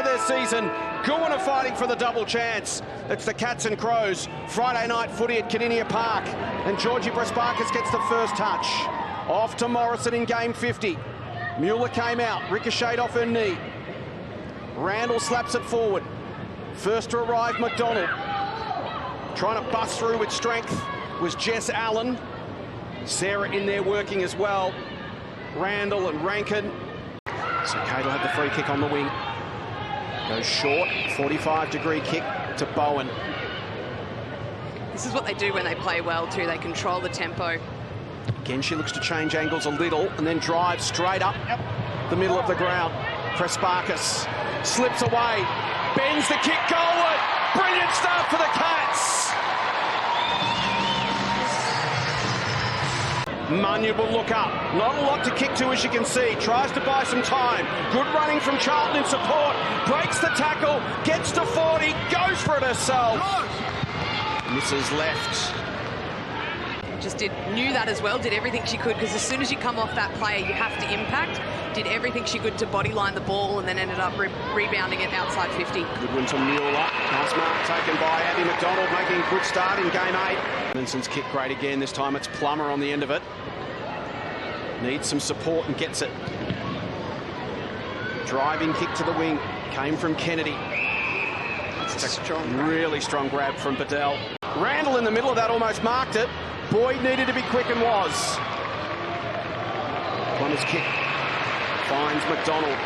for their season. Kuwarna fighting for the double chance. It's the Cats and Crows. Friday night footy at Kardinia Park. And Georgie Prespakis gets the first touch. Off to Morrison in game 50. Mueller came out, ricocheted off her knee. Randall slaps it forward. First to arrive, McDonald. Trying to bust through with strength was Jess Allen. Sarah in there working as well. Randall and Rankin. So Kate will have the free kick on the wing. Goes short, 45-degree kick to Bowen. This is what they do when they play well too. They control the tempo. Again, she looks to change angles a little and then drives straight up the middle of the ground. Prespakis slips away, bends the kick goalward. Brilliant start for the Cats. Munya will look up. Not a lot to kick to, as you can see. Tries to buy some time. Good running from Charlton in support. Breaks the tackle. Gets to 40. Goes for it herself. Misses left. Knew that as well, did everything she could, because as soon as you come off that player, you have to impact. Did everything she could to bodyline the ball and then ended up rebounding it outside 50. Good one to Mueller. Nice mark taken by Abby McDonald, making a good start in game 8. Vincent's kick great again. This time it's Plummer on the end of it. Needs some support and gets it. Driving kick to the wing. Came from Kennedy. That's a strong, really strong grab from Bedell. Randall in the middle of that almost marked it. Boyd needed to be quick and was. Plummer's kick finds McDonald.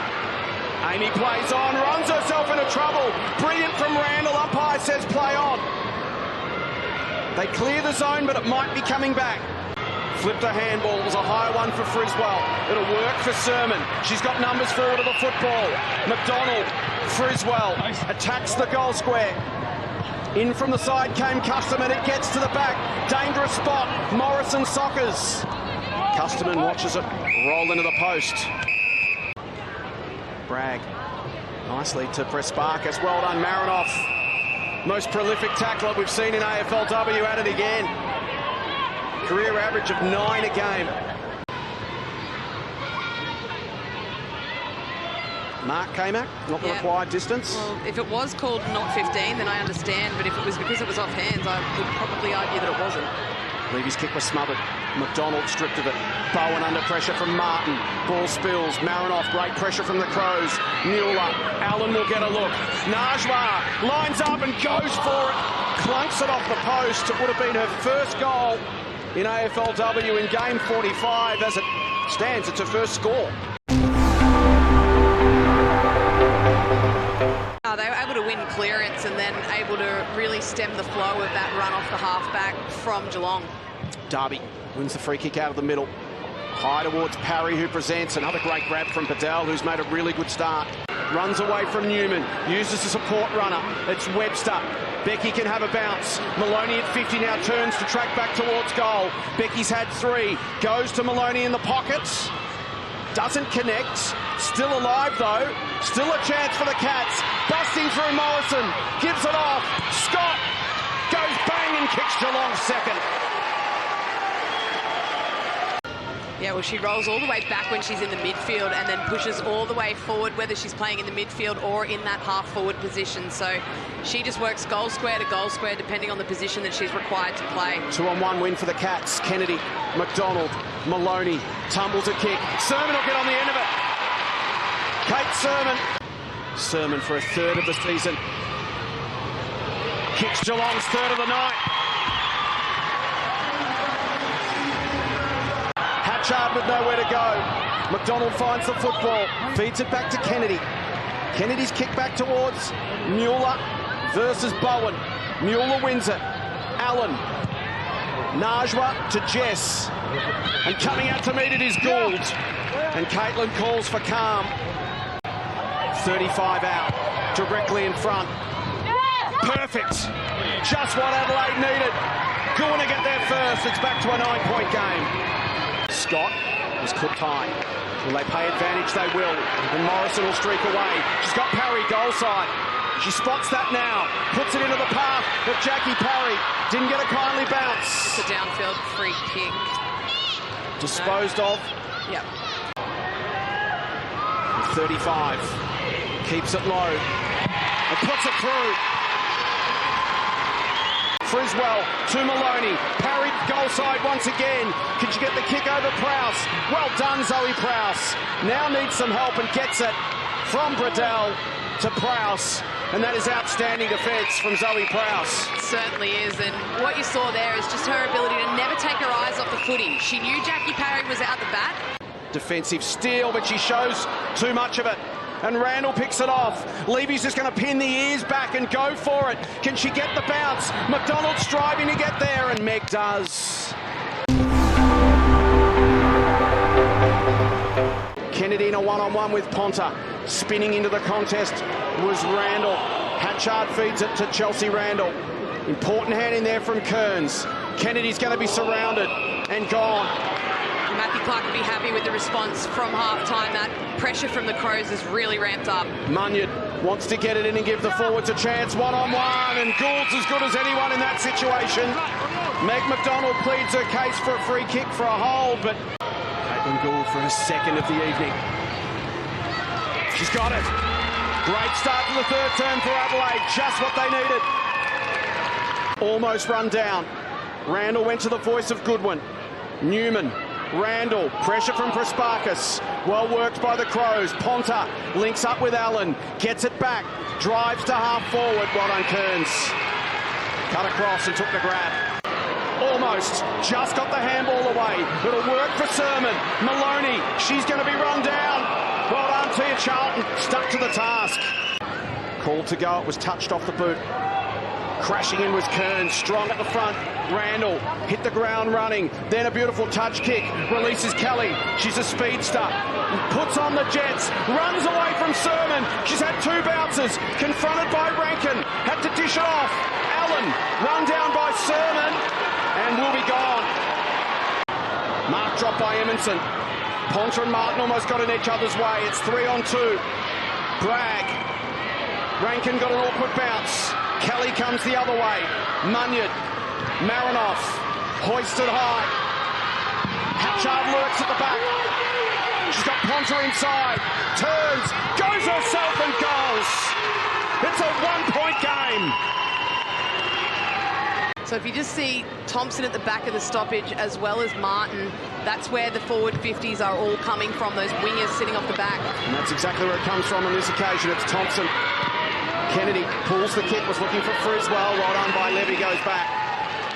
Amy plays on, runs herself into trouble. Brilliant from Randall. Umpire says play on. They clear the zone, but it might be coming back. Flipped a handball. It was a high one for Friswell. It'll work for Sermon. She's got numbers forward of the football. McDonald, Friswell attacks the goal square. In from the side came Custerman. It gets to the back. Dangerous spot. Morrison soccers. Custerman watches it roll into the post. Bragg nicely to Prespakis. Well done, Marinoff. Most prolific tackler we've seen in AFLW at it again. Career average of 9 a game. Mark K-Mac, not the required distance. Well, if it was called not 15, then I understand, but if it was because it was off hands, I would probably argue that it wasn't. Levy's kick was smothered. McDonald stripped of it. Bowen under pressure from Martin. Ball spills. Marinoff, great pressure from the Crows. Mueller. Allen will get a look. Najwa lines up and goes for it. Clunks it off the post. It would have been her first goal in AFLW in game 45. As it stands, it's her first score. They were able to win clearance and then able to really stem the flow of that run off the halfback from Geelong. Darby wins the free kick out of the middle. High towards Parry, who presents another great grab from Bedell, who's made a really good start. Runs away from Newman, uses a support runner. It's Webster. Becky can have a bounce. Maloney at 50 now turns to track back towards goal. Becky's had 3. Goes to Maloney in the pockets. Doesn't connect. Still alive though. Still a chance for the Cats. Busting through Morrison. Gives it off. Scott goes bang and kicks Geelong's second. Yeah, well, she rolls all the way back when she's in the midfield and then pushes all the way forward, whether she's playing in the midfield or in that half-forward position. So she just works goal square to goal square, depending on the position that she's required to play. 2-on-1 win for the Cats. Kennedy, McDonald, Maloney, tumbles a kick. Sermon will get on the end of it. Kate Sermon. Sermon for a third of the season. Kicks Geelong's third of the night. Hatchard with nowhere to go. McDonald finds the football, feeds it back to Kennedy. Kennedy's kick back towards Mueller versus Bowen. Mueller wins it. Allen. Najwa to Jess. And coming out to meet it is Gould. And Caitlin calls for calm. 35 out, directly in front. Perfect. Just what Adelaide needed. Going to get there first. It's back to a 9-point game. Scott was clipped high. Will they pay advantage? They will. And Morrison will streak away. She's got Parry goal side. She spots that now. Puts it into the path of Jackie Parry. Didn't get a kindly bounce. It's a downfield free kick. Disposed of. Yep. 35. Keeps it low and puts it through. Friswell to Maloney, parried goal side once again. Can she get the kick over Prowse? Well done, Zoe Prowse. Now needs some help and gets it from Bradell to Prowse. And that is outstanding defence from Zoe Prowse. It certainly is, and what you saw there is just her ability to never take her eyes off the footy. She knew Jackie Parry was out the back. Defensive steal, but she shows too much of it. And Randall picks it off. Levy's just going to pin the ears back and go for it. Can she get the bounce? McDonald striving to get there, and Meg does. Kennedy in a one-on-one with Ponta. Spinning into the contest was Randall. Hatchard feeds it to Chelsea Randall. Important hand in there from Kearns. Kennedy's going to be surrounded and gone. Matthew Clark would be happy with the response from half-time. That pressure from the Crows has really ramped up. Munyard wants to get it in and give the forwards a chance. One-on-one, and Gould's as good as anyone in that situation. Meg McDonald pleads her case for a free kick for a hold, but Caitlin Gould for her second of the evening. She's got it. Great start to the third term for Adelaide. Just what they needed. Almost run down. Randall went to the voice of Goodwin. Newman. Randall, pressure from Prasparkas. Well worked by the Crows. Ponta links up with Allen, gets it back, drives to half forward. Well done, Kearns. Cut across and took the grab. Almost, just got the handball away. It'll work for Sermon. Maloney, she's going to be run down. Well done, Tia Charlton, stuck to the task. Called to go, it was touched off the boot. Crashing in was Kearns, strong at the front. Randall hit the ground running. Then a beautiful touch kick. Releases Kelly. She's a speedster. Puts on the Jets. Runs away from Sermon. She's had two bounces. Confronted by Rankin. Had to dish it off. Allen run down by Sermon and will be gone. Mark dropped by Emerson. Ponta and Martin almost got in each other's way. It's 3-on-2. Bragg. Rankin got an awkward bounce. Kelly comes the other way. Munyard. Marinoff. Hoisted high. Hatchard lurks at the back. She's got Ponta inside. Turns. Goes herself and goes. It's a one-point game. So if you just see Thompson at the back of the stoppage as well as Martin, that's where the forward 50s are all coming from, those wingers sitting off the back. And that's exactly where it comes from on this occasion. It's Thompson. Kennedy pulls the kick, was looking for Friswell. Well done by Levy, goes back.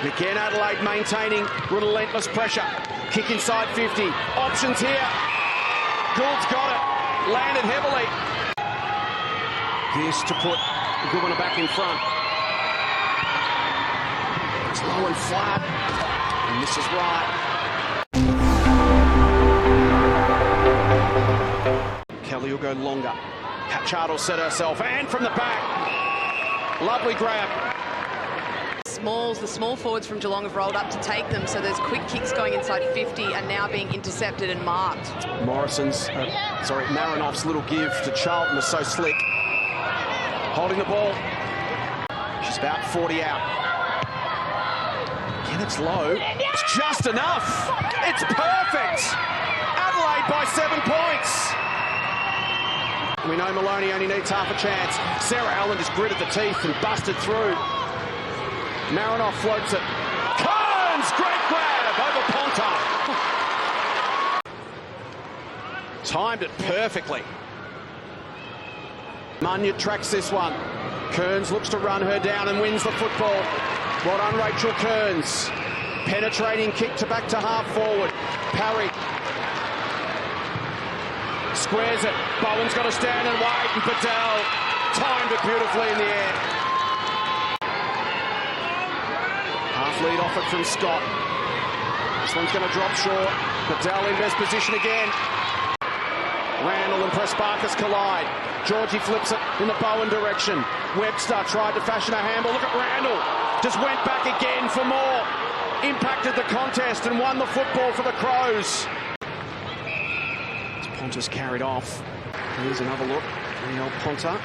Again, Adelaide maintaining relentless pressure. Kick inside 50. Options here. Gould's got it. Landed heavily. This to put Kuwarna back in front. It's low and flat. And this is right. Kelly will go longer. Hatchard will set herself, and from the back. Lovely grab. The small forwards from Geelong have rolled up to take them, so those quick kicks going inside 50 are now being intercepted and marked. Marinoff's little give to Charlton was so slick. Holding the ball. She's about 40 out. Again, it's low. It's just enough. It's perfect. Adelaide by 7 points. We know Maloney only needs half a chance. Sarah Allen just gritted the teeth and busted through. Marinoff floats it. Kearns, great grab over Ponta. Timed it perfectly. Munyard tracks this one. Kearns looks to run her down and wins the football. Well done, Rachel Kearns. Penetrating kick to back to half forward. Parry. Squares it. Bowen's got to stand and wait, and Bradell timed it beautifully in the air. Half lead off it from Scott. This one's going to drop short. Bradell in best position again. Randall and Prasparkas collide. Georgie flips it in the Bowen direction. Webster tried to fashion a handball. Look at Randall. Just went back again for more. Impacted the contest and won the football for the Crows. Ponta's carried off. Here's another look. 3-0 Ponta.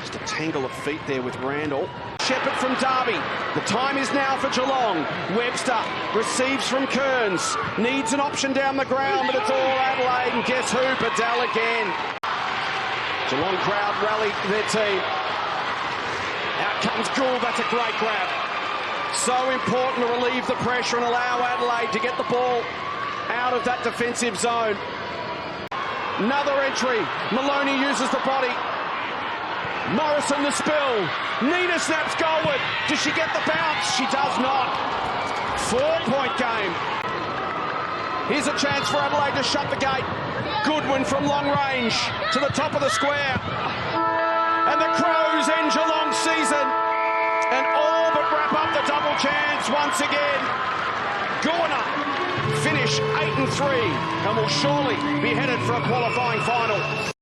Just a tangle of feet there with Randall. Shepherd from Derby. The time is now for Geelong. Webster receives from Kearns. Needs an option down the ground, but it's all Adelaide. And guess who? Bradell again. Geelong crowd rally their team. Out comes Gould, that's a great grab. So important to relieve the pressure and allow Adelaide to get the ball out of that defensive zone. Another entry. Maloney uses the body. Morrison the spill. Nina snaps goalward. Does she get the bounce? She does not. 4-point game. Here's a chance for Adelaide to shut the gate. Goodwin from long range to the top of the square. And the Crows end Geelong's season and all but wrap up the double chance once again. Kuwarna finish 8-3 and will surely be headed for a qualifying final.